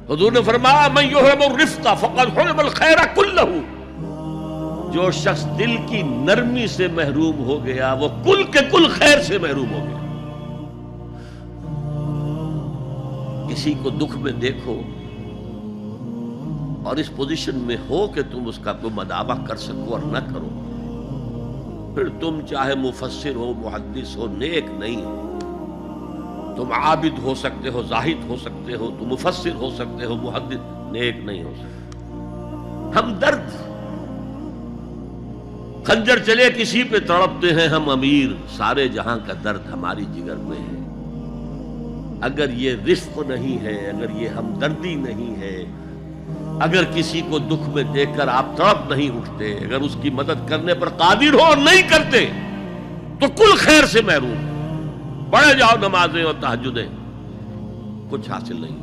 हुजूर ने फरमाया मैं युहरिमुर रिफ्का फक़द हुरिमल खैर कुल्लहू, जो शख्स दिल की नरमी से महरूम हो गया वो कुल के कुल खैर से महरूम हो गया। किसी को दुख में देखो और इस पोजीशन में हो कि तुम उसका कोई मदावा कर सको और न करो, फिर तुम चाहे मुफस्सिर हो, मुहद्दिस हो, नेक नहीं हो। तुम आबिद हो सकते हो, जाहिद हो सकते हो, तुम मुफस्सिर हो सकते हो, मुहद्दिस, नेक नहीं हो सकते। हम दर्द खंजर चले किसी पे तड़पते हैं हम अमीर, सारे जहां का दर्द हमारी जिगर में है। अगर ये रिफ्क नहीं है, अगर ये हमदर्दी नहीं है, अगर किसी को दुख में देखकर आप तड़प नहीं उठते, अगर उसकी मदद करने पर कादिर हो और नहीं करते, तो कुल खैर से महरूम। पढ़े जाओ नमाजें और तहज्जुदें, कुछ हासिल नहीं।